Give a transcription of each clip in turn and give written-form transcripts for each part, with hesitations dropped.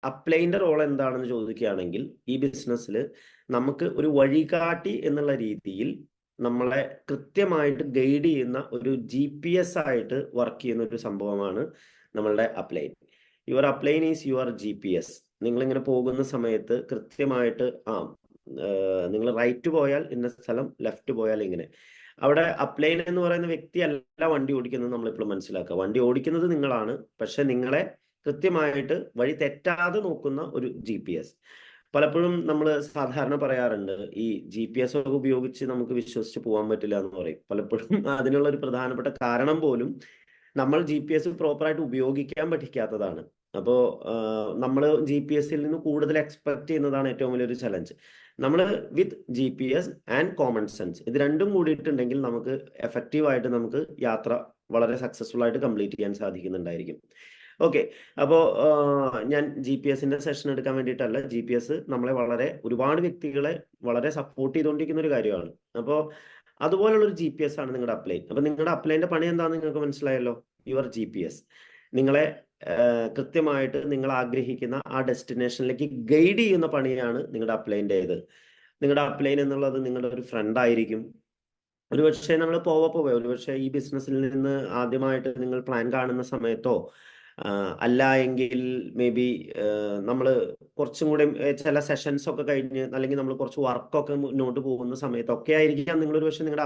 അപ്ലൈൻ്റെ role എന്താണെന്ന് ചോദിക്കുകയാണെങ്കിൽ ഈ ബിസിനസ്സിൽ നമുക്ക് ഒരു വഴികാട്ടി എന്നുള്ള രീതിയിൽ നമ്മളെ കൃത്യമായിട്ട് ഗൈഡ് ചെയ്യുന്ന ഒരു GPS ആയിട്ട് വർക്ക് ചെയ്യുന്ന ഒരു സംഭവമാണ് നമ്മളുടെ upline. Your upline is your GPS. നിങ്ങളിങ്ങനെ പോകുന്ന സമയത്ത് കൃത്യമായിട്ട് നിങ്ങൾ റൈറ്റ് പോയാൽ ഇന്ന സ്ഥലം, ലെഫ്റ്റ് പോയാൽ ഇങ്ങനെ. അവിടെ അപ്ലൈൻ എന്ന് പറയുന്ന വ്യക്തിയല്ല വണ്ടി ഓടിക്കുന്നത്. നമ്മളിപ്പോൾ മനസ്സിലാക്കുക, വണ്ടി ഓടിക്കുന്നത് നിങ്ങളാണ്, പക്ഷെ നിങ്ങളെ കൃത്യമായിട്ട് വഴി തെറ്റാതെ നോക്കുന്ന ഒരു GPS. പലപ്പോഴും നമ്മൾ സാധാരണ പറയാറുണ്ട്, ഈ GPS ഒക്കെ ഉപയോഗിച്ച് നമുക്ക് വിശ്വസിച്ച് പോകാൻ പറ്റില്ല എന്ന് പറയും. പലപ്പോഴും അതിനുള്ള ഒരു പ്രധാനപ്പെട്ട കാരണം പോലും നമ്മൾ GPS പ്രോപ്പറായിട്ട് ഉപയോഗിക്കാൻ പഠിക്കാത്തതാണ്. അപ്പോൾ നമ്മൾ GPS നിന്ന് കൂടുതൽ എക്സ്പെക്ട് ചെയ്യുന്നതാണ് ഏറ്റവും വലിയൊരു ചലഞ്ച്. നമ്മൾ വിത്ത് GPS ആൻഡ് കോമൺ സെൻസ് ഇത് രണ്ടും കൂടിയിട്ടുണ്ടെങ്കിൽ നമുക്ക് എഫക്റ്റീവായിട്ട് നമുക്ക് യാത്ര വളരെ സക്സസ്ഫുൾ ആയിട്ട് കംപ്ലീറ്റ് ചെയ്യാൻ സാധിക്കുന്നുണ്ടായിരിക്കും. ഓക്കെ, അപ്പോൾ ഞാൻ GPS-ന്റെ സെഷൻ എടുക്കാൻ വേണ്ടിയിട്ടല്ല. GPS നമ്മളെ ഒരുപാട് വ്യക്തികളെ വളരെ സപ്പോർട്ട് ചെയ്തുകൊണ്ടിരിക്കുന്ന ഒരു കാര്യമാണ്. അപ്പോൾ അതുപോലുള്ളൊരു GPS ആണ് നിങ്ങളുടെ അപ്ലൈൻ. അപ്പോൾ നിങ്ങളുടെ അപ്ലൈൻ്റെ പണി എന്താണെന്ന് നിങ്ങൾക്ക് മനസ്സിലായല്ലോ. യുവർ GPS നിങ്ങളെ കൃത്യമായിട്ട് നിങ്ങൾ ആഗ്രഹിക്കുന്ന ആ ഡെസ്റ്റിനേഷനിലേക്ക് ഗൈഡ് ചെയ്യുന്ന പണിയാണ് നിങ്ങളുടെ അപ്ലൈൻ്റേത്. നിങ്ങളുടെ അപ്ലൈൻ എന്നുള്ളത് നിങ്ങളുടെ ഒരു ഫ്രണ്ട് ആയിരിക്കും. ഒരുപക്ഷെ നമ്മൾ പോവേ ഒരുപക്ഷെ ഈ ബിസിനസ്സിൽ നിന്ന് ആദ്യമായിട്ട് നിങ്ങൾ പ്ലാൻ കാണുന്ന സമയത്തോ അല്ല എങ്കിൽ മേ ബി നമ്മൾ കുറച്ചും കൂടെ ചില സെഷൻസ് ഒക്കെ കഴിഞ്ഞ് അല്ലെങ്കിൽ നമ്മൾ കുറച്ച് വർക്കൊക്കെ മുന്നോട്ട് പോകുന്ന സമയത്തൊക്കെ ആയിരിക്കാം നിങ്ങൾ ഒരുപക്ഷെ നിങ്ങളുടെ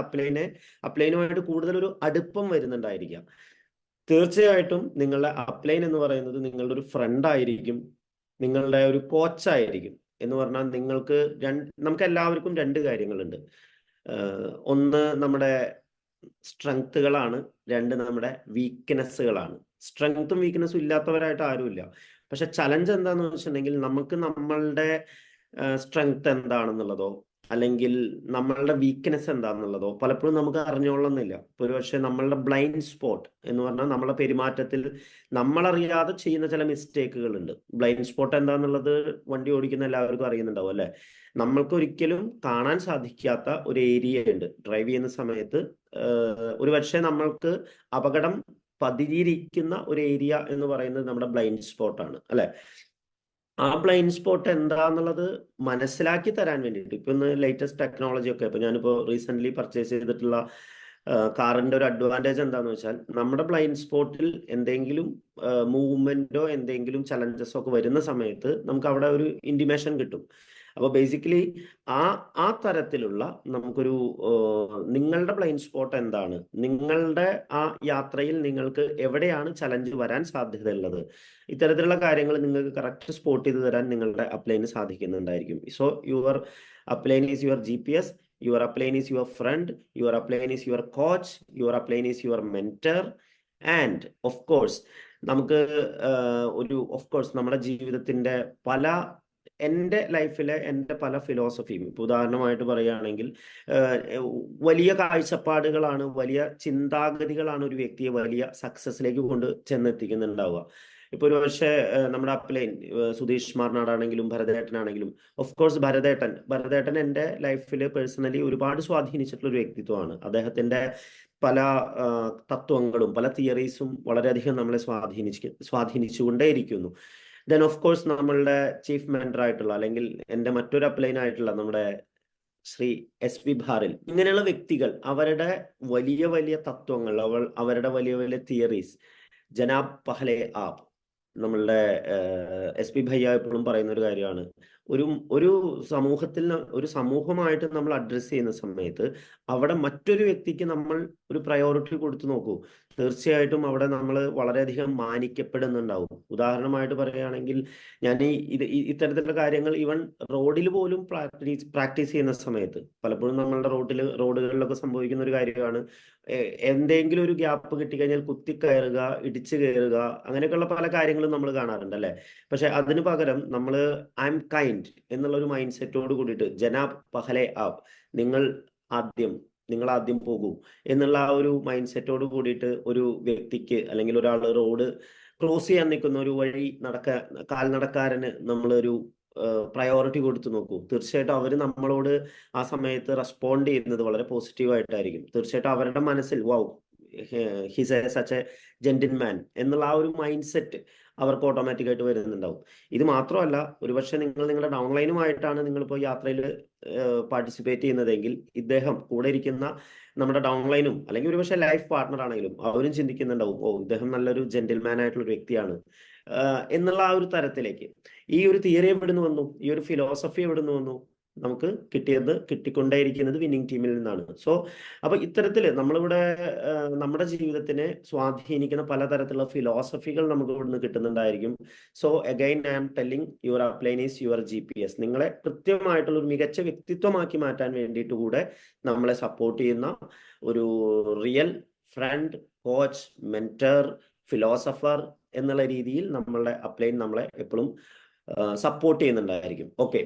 അപ്ലൈനുമായിട്ട് കൂടുതലൊരു അടുപ്പം വരുന്നുണ്ടായിരിക്കാം. തീർച്ചയായിട്ടും നിങ്ങളുടെ അപ്ലൈൻ എന്ന് പറയുന്നത് നിങ്ങളുടെ ഒരു ഫ്രണ്ട് ആയിരിക്കും, നിങ്ങളുടെ ഒരു കോച്ചായിരിക്കും. എന്ന് പറഞ്ഞാൽ നമുക്ക് എല്ലാവർക്കും രണ്ട് കാര്യങ്ങളുണ്ട്. ഒന്ന് നമ്മുടെ സ്ട്രെങ്ത്തുകളാണ്, രണ്ട് നമ്മുടെ വീക്ക്നെസ്സുകളാണ്. സ്ട്രെങ്ത്തും വീക്ക്നെസ്സും ഇല്ലാത്തവരായിട്ട് ആരുമില്ല. പക്ഷെ ചലഞ്ച് എന്താണെന്ന് വെച്ചിട്ടുണ്ടെങ്കിൽ നമുക്ക് നമ്മളുടെ സ്ട്രെങ്ത് എന്താണെന്നുള്ളതോ അല്ലെങ്കിൽ നമ്മളുടെ വീക്ക്നെസ് എന്താണെന്നുള്ളതോ പലപ്പോഴും നമുക്ക് അറിഞ്ഞോളന്നില്ല. ഇപ്പോൾ ഒരുപക്ഷെ നമ്മളുടെ ബ്ലൈൻഡ് സ്പോട്ട് എന്ന് പറഞ്ഞാൽ നമ്മളെ പെരുമാറ്റത്തിൽ നമ്മളറിയാതെ ചെയ്യുന്ന ചില മിസ്റ്റേക്കുകളുണ്ട്. ബ്ലൈൻഡ് സ്പോട്ട് എന്താണെന്നുള്ളത് വണ്ടി ഓടിക്കുന്ന എല്ലാവർക്കും അറിയുന്നുണ്ടാവും അല്ലേ. നമ്മൾക്ക് ഒരിക്കലും കാണാൻ സാധിക്കാത്ത ഒരു ഏരിയ ഉണ്ട് ഡ്രൈവ് ചെയ്യുന്ന സമയത്ത്. ഒരുപക്ഷെ നമ്മൾക്ക് അപകടം പതിയിരിക്കുന്ന ഒരു ഏരിയ എന്ന് പറയുന്നത് നമ്മുടെ ബ്ലൈൻഡ് സ്പോട്ടാണ് അല്ലെ. ആ ബ്ലൈൻഡ് സ്പോട്ട് എന്താന്നുള്ളത് മനസ്സിലാക്കി തരാൻ വേണ്ടിയിട്ട് ഇപ്പൊ ഇന്ന് ലേറ്റസ്റ്റ് ടെക്നോളജി ഒക്കെ ഇപ്പൊ ഞാനിപ്പോൾ റീസെന്റ് പർച്ചേസ് ചെയ്തിട്ടുള്ള കാറിന്റെ ഒരു അഡ്വാൻറ്റേജ് എന്താന്ന് വെച്ചാൽ നമ്മുടെ ബ്ലൈൻഡ് സ്പോട്ടിൽ എന്തെങ്കിലും മൂവ്മെന്റോ എന്തെങ്കിലും ചലഞ്ചസോ ഒക്കെ വരുന്ന സമയത്ത് നമുക്ക് അവിടെ ഒരു ഇൻറ്റിമേഷൻ കിട്ടും. അപ്പോൾ ബേസിക്കലി ആ തരത്തിലുള്ള നമുക്കൊരു നിങ്ങളുടെ ബ്ലൈൻഡ് സ്പോട്ട് എന്താണ്, നിങ്ങളുടെ ആ യാത്രയിൽ നിങ്ങൾക്ക് എവിടെയാണ് ചലഞ്ച് വരാൻ സാധ്യതയുള്ളത്, ഇത്തരത്തിലുള്ള കാര്യങ്ങൾ നിങ്ങൾക്ക് കറക്റ്റ് സ്പോട്ട് ചെയ്ത് തരാൻ നിങ്ങളുടെ അപ്ലൈന് സാധിക്കുന്നുണ്ടായിരിക്കും. So your upline is your GPS, your upline is your friend, your upline is your coach, your upline is your mentor. And of course നമുക്ക് നമ്മുടെ ജീവിതത്തിന്റെ എൻ്റെ ലൈഫിലെ എൻ്റെ പല ഫിലോസഫിയും ഇപ്പോൾ ഉദാഹരണമായിട്ട് പറയുകയാണെങ്കിൽ വലിയ കാഴ്ചപ്പാടുകളാണ്, വലിയ ചിന്താഗതികളാണ് ഒരു വ്യക്തിയെ വലിയ സക്സസ്സിലേക്ക് കൊണ്ട് ചെന്നെത്തിക്കുന്നുണ്ടാവുക. ഇപ്പോൾ ഒരു പക്ഷേ നമ്മുടെ അപ്ലൈൻ സുധീഷ് മാർനാടാണെങ്കിലും ഭരതേട്ടനാണെങ്കിലും ഓഫ് കോഴ്സ് ഭരതേട്ടൻ എൻ്റെ ലൈഫിൽ പേഴ്സണലി ഒരുപാട് സ്വാധീനിച്ചിട്ടുള്ള ഒരു വ്യക്തിത്വമാണ്. അദ്ദേഹത്തിൻ്റെ പല തത്വങ്ങളും പല തിയറീസും വളരെയധികം നമ്മളെ സ്വാധീനിച്ചുകൊണ്ടേയിരിക്കുന്നു. ദെൻ ഓഫ് കോഴ്സ് നമ്മളുടെ ചീഫ് മെന്റർ ആയിട്ടുള്ള അല്ലെങ്കിൽ എൻ്റെ മറ്റൊരു അപ്ലൈൻ ആയിട്ടുള്ള നമ്മുടെ ശ്രീ SP ഭാരൽ, ഇങ്ങനെയുള്ള വ്യക്തികൾ അവരുടെ വലിയ വലിയ തത്വങ്ങൾ അവരുടെ വലിയ വലിയ തിയറീസ് ജനാബ് പഹലെ ആപ് നമ്മളുടെ SP ഭയ്യ എപ്പോഴും പറയുന്ന ഒരു കാര്യമാണ്. ഒരു സമൂഹമായിട്ട് നമ്മൾ അഡ്രസ്സ് ചെയ്യുന്ന സമയത്ത് അവിടെ മറ്റൊരു വ്യക്തിക്ക് നമ്മൾ ഒരു പ്രയോറിറ്റി കൊടുത്തു നോക്കൂ, തീർച്ചയായിട്ടും അവിടെ നമ്മൾ വളരെയധികം മാനിക്കപ്പെടുന്നുണ്ടാവും. ഉദാഹരണമായിട്ട് പറയുകയാണെങ്കിൽ ഞാൻ ഇത്തരത്തിലുള്ള കാര്യങ്ങൾ ഈവൻ റോഡിൽ പോലും പ്രാക്ടീസ് ചെയ്യുന്ന സമയത്ത് പലപ്പോഴും നമ്മളുടെ റോഡുകളിലൊക്കെ സംഭവിക്കുന്ന ഒരു കാര്യമാണ് എന്തെങ്കിലും ഒരു ഗ്യാപ്പ് കിട്ടിക്കഴിഞ്ഞാൽ കുത്തിക്കയറുക, ഇടിച്ചു കയറുക, അങ്ങനെയൊക്കെയുള്ള പല കാര്യങ്ങളും നമ്മൾ കാണാറുണ്ട് അല്ലെ. പക്ഷെ അതിന് പകരം നമ്മൾ ഐ എം കൈൻഡ് എന്നുള്ള ഒരു മൈൻഡ് സെറ്റോട് കൂടിയിട്ട് ജനാബ് പഹലെ ആപ് നിങ്ങൾ ആദ്യം പോകൂ എന്നുള്ള ആ ഒരു മൈൻഡ് സെറ്റോട് കൂടിയിട്ട് ഒരു വ്യക്തിക്ക് അല്ലെങ്കിൽ ഒരാൾ റോഡ് ക്രോസ് ചെയ്യാൻ നിൽക്കുന്ന ഒരു കാൽനടക്കാരന് നമ്മളൊരു പ്രയോറിറ്റി കൊടുത്തു നോക്കൂ, തീർച്ചയായിട്ടും അവർ നമ്മളോട് ആ സമയത്ത് റെസ്പോണ്ട് ചെയ്യുന്നത് വളരെ പോസിറ്റീവായിട്ടായിരിക്കും. തീർച്ചയായിട്ടും അവരുടെ മനസ്സിൽ ഹിസ് സച്ച് എ ജെന്റിൽമാൻ എന്നുള്ള ആ ഒരു മൈൻഡ് സെറ്റ് അവർക്ക് ഓട്ടോമാറ്റിക്കായിട്ട് വരുന്നുണ്ടാവും. ഇത് മാത്രമല്ല, ഒരുപക്ഷെ നിങ്ങളുടെ ഡൗൺലൈനുമായിട്ടാണ് നിങ്ങളിപ്പോൾ യാത്രയിൽ പാർട്ടിസിപ്പേറ്റ് ചെയ്യുന്നതെങ്കിൽ ഇദ്ദേഹം കൂടെ ഇരിക്കുന്ന നമ്മുടെ ഡൗൺലൈനും അല്ലെങ്കിൽ ഒരുപക്ഷെ ലൈഫ് പാർട്ട്ണർ ആണെങ്കിലും അവരും ചിന്തിക്കുന്നുണ്ടാവും, ഓ ഇദ്ദേഹം നല്ലൊരു ജെന്റിൽമാൻ ആയിട്ടുള്ള ഒരു വ്യക്തിയാണ് എന്നുള്ള ആ ഒരു തരത്തിലേക്ക്. ഈ ഒരു തിയറി എവിടുന്ന് വന്നു, ഈ ഒരു ഫിലോസഫി എവിടുന്ന് വന്നു? നമുക്ക് കിട്ടിക്കൊണ്ടേയിരിക്കുന്നത് വിന്നിങ് ടീമിൽ നിന്നാണ്. സോ അപ്പൊ ഇത്തരത്തില് നമ്മളിവിടെ നമ്മുടെ ജീവിതത്തിനെ സ്വാധീനിക്കുന്ന പലതരത്തിലുള്ള ഫിലോസഫികൾ നമുക്ക് ഇവിടുന്ന് കിട്ടുന്നുണ്ടായിരിക്കും. So again I am telling, your upline is your GPS. നിങ്ങളെ കൃത്യമായിട്ടുള്ള ഒരു മികച്ച വ്യക്തിത്വമാക്കി മാറ്റാൻ വേണ്ടിയിട്ട് കൂടെ നമ്മളെ സപ്പോർട്ട് ചെയ്യുന്ന ഒരു real friend, coach, mentor, philosopher എന്നുള്ള രീതിയിൽ നമ്മളുടെ അപ്ലൈൻ നമ്മളെ എപ്പോഴും സപ്പോർട്ട് ചെയ്യുന്നുണ്ടായിരിക്കും. ഓക്കെ,